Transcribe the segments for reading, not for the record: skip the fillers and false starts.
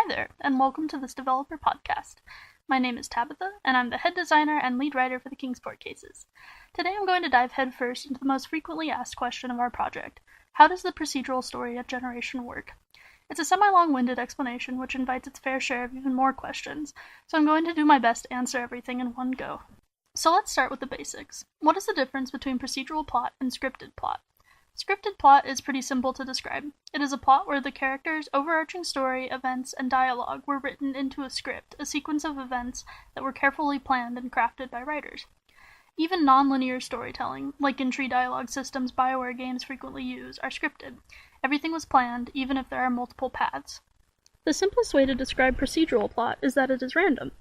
there, and welcome to this developer podcast. My name is Tabitha, and I'm the head designer and lead writer for the Kingsport cases. Today I'm going to dive headfirst into the most frequently asked question of our project. How does the procedural story generation work? It's a semi-long-winded explanation which invites its fair share of even more questions, so I'm going to do my best to answer everything in one go. So let's start with the basics. What is the difference between procedural plot and scripted plot? Scripted plot is pretty simple to describe. It is a plot where the characters' overarching story, events, and dialogue were written into a script, a sequence of events that were carefully planned and crafted by writers. Even non-linear storytelling, like in tree dialogue systems BioWare games frequently use, are scripted. Everything was planned, even if there are multiple paths. The simplest way to describe procedural plot is that it is random.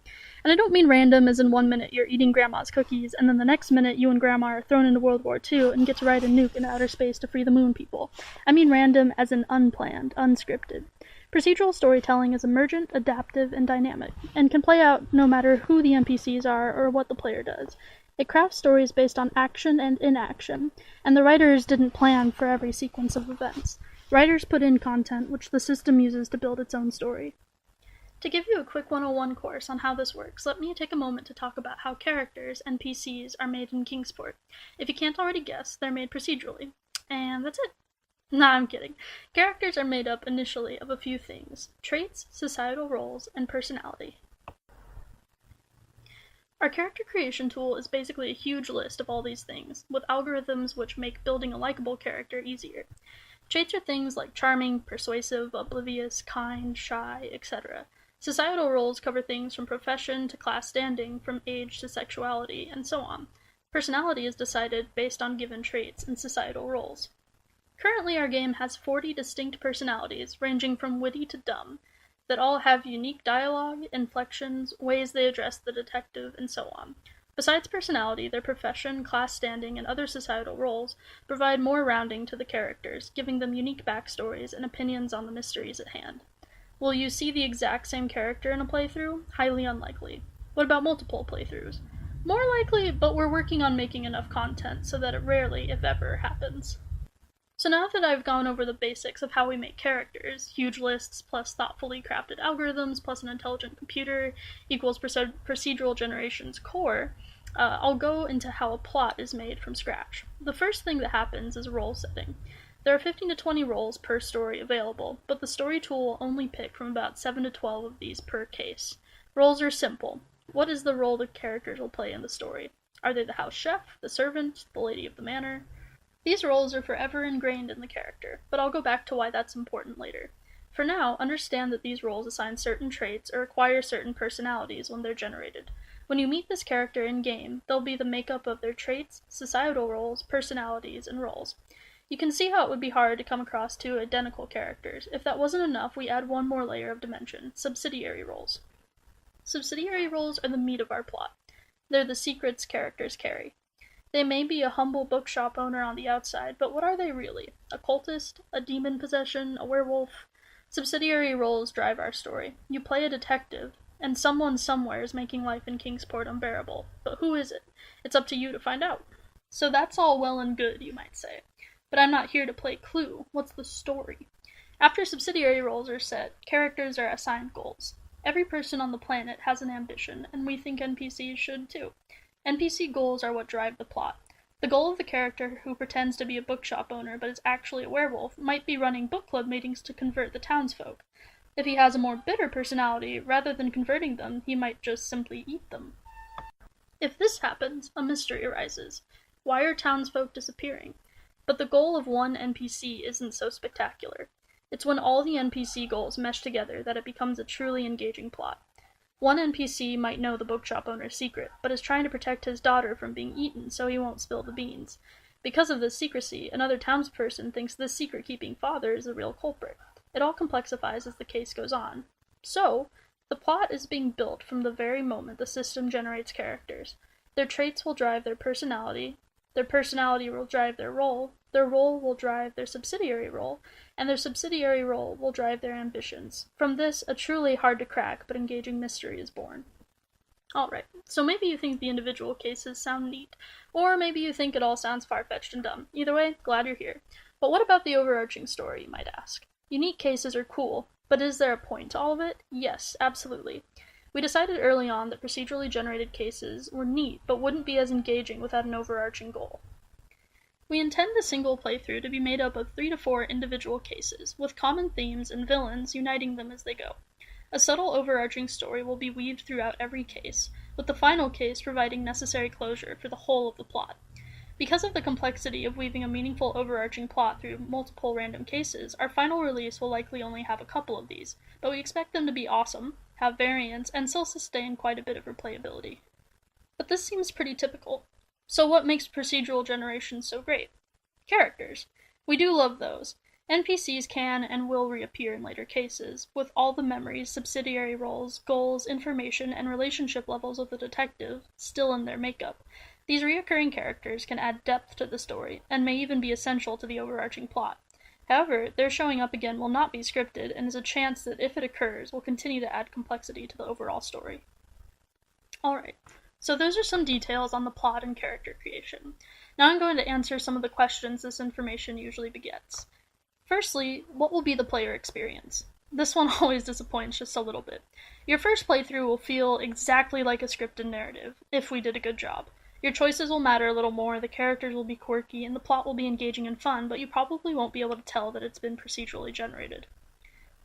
And I don't mean random as in 1 minute you're eating grandma's cookies, and then the next minute you and grandma are thrown into World War II and get to ride a nuke into outer space to free the moon people. I mean random as in unplanned, unscripted. Procedural storytelling is emergent, adaptive, and dynamic, and can play out no matter who the NPCs are or what the player does. It crafts stories based on action and inaction, and the writers didn't plan for every sequence of events. Writers put in content which the system uses to build its own story. To give you a quick 101 course on how this works, let me take a moment to talk about how characters, NPCs, are made in Kingsport. If you can't already guess, they're made procedurally. And that's it. Nah, I'm kidding. Characters are made up initially of a few things: traits, societal roles, and personality. Our character creation tool is basically a huge list of all these things, with algorithms which make building a likable character easier. Traits are things like charming, persuasive, oblivious, kind, shy, etc. Societal roles cover things from profession to class standing, from age to sexuality, and so on. Personality is decided based on given traits and societal roles. Currently, our game has 40 distinct personalities, ranging from witty to dumb, that all have unique dialogue, inflections, ways they address the detective, and so on. Besides personality, their profession, class standing, and other societal roles provide more rounding to the characters, giving them unique backstories and opinions on the mysteries at hand. Will you see the exact same character in a playthrough? Highly unlikely. What about multiple playthroughs? More likely, but we're working on making enough content so that it rarely, if ever, happens. So now that I've gone over the basics of how we make characters, huge lists plus thoughtfully crafted algorithms plus an intelligent computer equals procedural generation's core, I'll go into how a plot is made from scratch. The first thing that happens is role setting. There are 15 to 20 roles per story available, but the story tool will only pick from about 7 to 12 of these per case. Roles are simple. What is the role the characters will play in the story? Are they the house chef, the servant, the lady of the manor? These roles are forever ingrained in the character, but I'll go back to why that's important later. For now, understand that these roles assign certain traits or acquire certain personalities when they're generated. When you meet this character in-game, they'll be the makeup of their traits, societal roles, personalities, and roles. You can see how it would be hard to come across two identical characters. If that wasn't enough, we add one more layer of dimension: subsidiary roles. Subsidiary roles are the meat of our plot. They're the secrets characters carry. They may be a humble bookshop owner on the outside, but what are they really? A cultist? A demon possession? A werewolf? Subsidiary roles drive our story. You play a detective, and someone somewhere is making life in Kingsport unbearable. But who is it? It's up to you to find out. So that's all well and good, you might say. But I'm not here to play Clue. What's the story? After subsidiary roles are set, characters are assigned goals. Every person on the planet has an ambition, and we think NPCs should too. NPC goals are what drive the plot. The goal of the character who pretends to be a bookshop owner but is actually a werewolf might be running book club meetings to convert the townsfolk. If he has a more bitter personality, rather than converting them, he might just simply eat them. If this happens, a mystery arises. Why are townsfolk disappearing? But the goal of one NPC isn't so spectacular. It's when all the NPC goals mesh together that it becomes a truly engaging plot. One NPC might know the bookshop owner's secret, but is trying to protect his daughter from being eaten so he won't spill the beans. Because of this secrecy, another townsperson thinks this secret-keeping father is the real culprit. It all complexifies as the case goes on. So, the plot is being built from the very moment the system generates characters. Their traits will drive their personality will drive their role will drive their subsidiary role, and their subsidiary role will drive their ambitions. From this, a truly hard-to-crack but engaging mystery is born. Alright, so maybe you think the individual cases sound neat, or maybe you think it all sounds far-fetched and dumb. Either way, glad you're here. But what about the overarching story, you might ask? Unique cases are cool, But is there a point to all of it? Yes, absolutely. We decided early on that procedurally generated cases were neat, but wouldn't be as engaging without an overarching goal. We intend the single playthrough to be made up of 3 to 4 individual cases, with common themes and villains uniting them as they go. A subtle overarching story will be weaved throughout every case, with the final case providing necessary closure for the whole of the plot. Because of the complexity of weaving a meaningful overarching plot through multiple random cases, our final release will likely only have a couple of these, but we expect them to be awesome, have variants, and still sustain quite a bit of replayability. But this seems pretty typical. So what makes procedural generation so great? Characters. We do love those. NPCs can and will reappear in later cases, with all the memories, subsidiary roles, goals, information, and relationship levels of the detective still in their makeup. These recurring characters can add depth to the story, and may even be essential to the overarching plot. However, their showing up again will not be scripted, and is a chance that if it occurs, will continue to add complexity to the overall story. Alright, so those are some details on the plot and character creation. Now I'm going to answer some of the questions this information usually begets. Firstly, what will be the player experience? This one always disappoints just a little bit. Your first playthrough will feel exactly like a scripted narrative, if we did a good job. Your choices will matter a little more, the characters will be quirky, and the plot will be engaging and fun, but you probably won't be able to tell that it's been procedurally generated.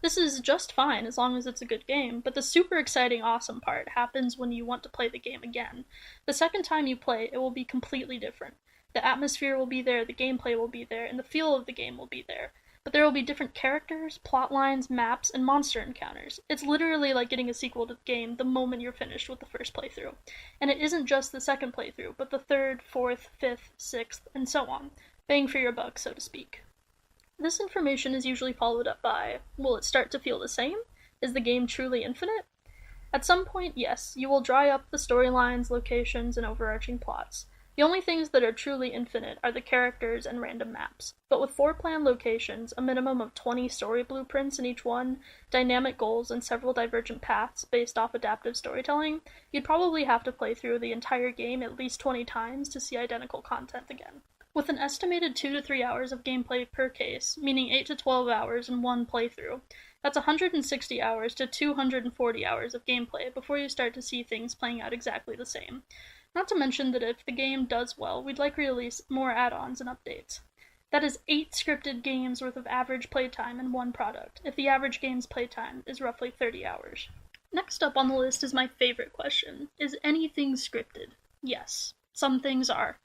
This is just fine as long as it's a good game, but the super exciting awesome part happens when you want to play the game again. The second time you play, it will be completely different. The atmosphere will be there, the gameplay will be there, and the feel of the game will be there. But there will be different characters, plot lines, maps, and monster encounters. It's literally like getting a sequel to the game the moment you're finished with the first playthrough. And it isn't just the second playthrough, but the third, fourth, fifth, sixth, and so on. Bang for your buck, so to speak. This information is usually followed up by, will it start to feel the same? Is the game truly infinite? At some point, yes, you will dry up the storylines, locations, and overarching plots. The only things that are truly infinite are the characters and random maps. But with 4 planned locations, a minimum of 20 story blueprints in each one, dynamic goals, and several divergent paths based off adaptive storytelling, you'd probably have to play through the entire game at least 20 times to see identical content again. With an estimated 2 to 3 hours of gameplay per case, meaning 8 to 12 hours in one playthrough, that's 160 hours to 240 hours of gameplay before you start to see things playing out exactly the same. Not to mention that if the game does well, we'd likely release more add-ons and updates. That is 8 scripted games worth of average playtime in one product, if the average game's playtime is roughly 30 hours. Next up on the list is my favorite question. Is anything scripted? Yes, some things are.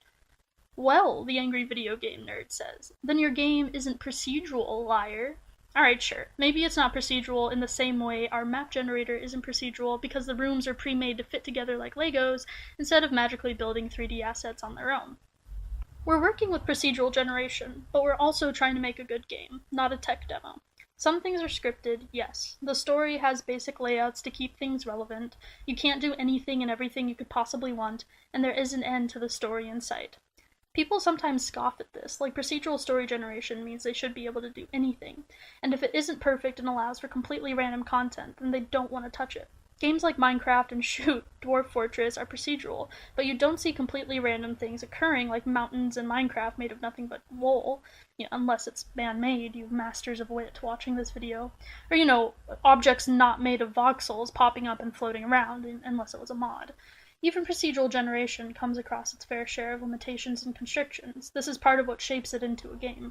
Well, the angry video game nerd says, then your game isn't procedural, liar. Alright, sure. Maybe it's not procedural in the same way our map generator isn't procedural because the rooms are pre-made to fit together like Legos instead of magically building 3D assets on their own. We're working with procedural generation, but we're also trying to make a good game, not a tech demo. Some things are scripted, yes. The story has basic layouts to keep things relevant, you can't do anything and everything you could possibly want, and there is an end to the story in sight. People sometimes scoff at this, like procedural story generation means they should be able to do anything, and if it isn't perfect and allows for completely random content, then they don't want to touch it. Games like Minecraft and Dwarf Fortress are procedural, but you don't see completely random things occurring like mountains in Minecraft made of nothing but wool, unless it's man-made, you masters of wit watching this video, or objects not made of voxels popping up and floating around, unless it was a mod. Even procedural generation comes across its fair share of limitations and constrictions. This is part of what shapes it into a game.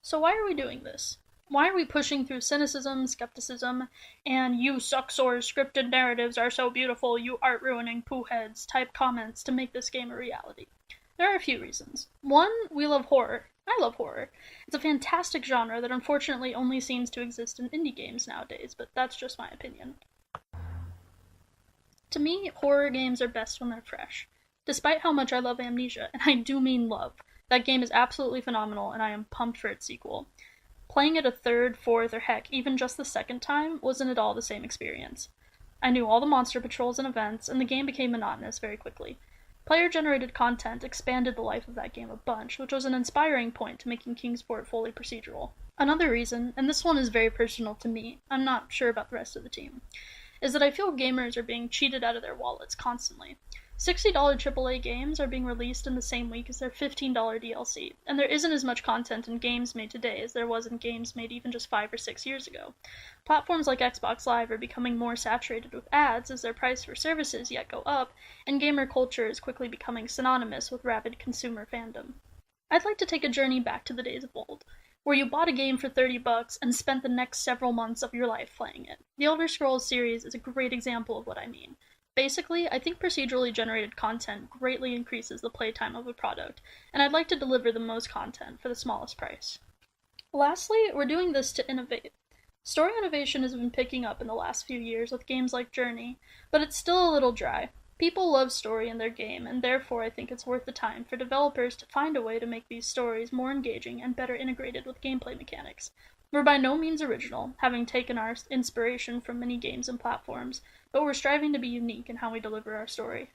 So why are we doing this? Why are we pushing through cynicism, skepticism, and you sucksaws scripted narratives are so beautiful, you art-ruining pooheads type comments to make this game a reality? There are a few reasons. One, we love horror. I love horror. It's a fantastic genre that unfortunately only seems to exist in indie games nowadays, but that's just my opinion. To me, horror games are best when they're fresh. Despite how much I love Amnesia, and I do mean love, that game is absolutely phenomenal and I am pumped for its sequel. Playing it a third, fourth, or heck, even just the second time, wasn't at all the same experience. I knew all the monster patrols and events, and the game became monotonous very quickly. Player-generated content expanded the life of that game a bunch, which was an inspiring point to making Kingsport fully procedural. Another reason, and this one is very personal to me, I'm not sure about the rest of the team, is that I feel gamers are being cheated out of their wallets constantly. $60 AAA games are being released in the same week as their $15 DLC, and there isn't as much content in games made today as there was in games made even just 5 or 6 years ago. Platforms like Xbox Live are becoming more saturated with ads as their price for services yet go up, and gamer culture is quickly becoming synonymous with rabid consumer fandom. I'd like to take a journey back to the days of old, where you bought a game for $30 and spent the next several months of your life playing it. The Elder Scrolls series is a great example of what I mean. Basically, I think procedurally generated content greatly increases the playtime of a product, and I'd like to deliver the most content for the smallest price. Lastly, we're doing this to innovate. Story innovation has been picking up in the last few years with games like Journey, but it's still a little dry. People love story in their game, and therefore I think it's worth the time for developers to find a way to make these stories more engaging and better integrated with gameplay mechanics. We're by no means original, having taken our inspiration from many games and platforms, but we're striving to be unique in how we deliver our story.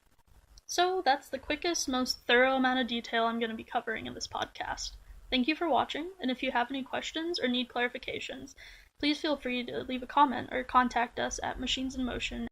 So that's the quickest, most thorough amount of detail I'm going to be covering in this podcast. Thank you for watching, and if you have any questions or need clarifications, please feel free to leave a comment or contact us at Machines in Motion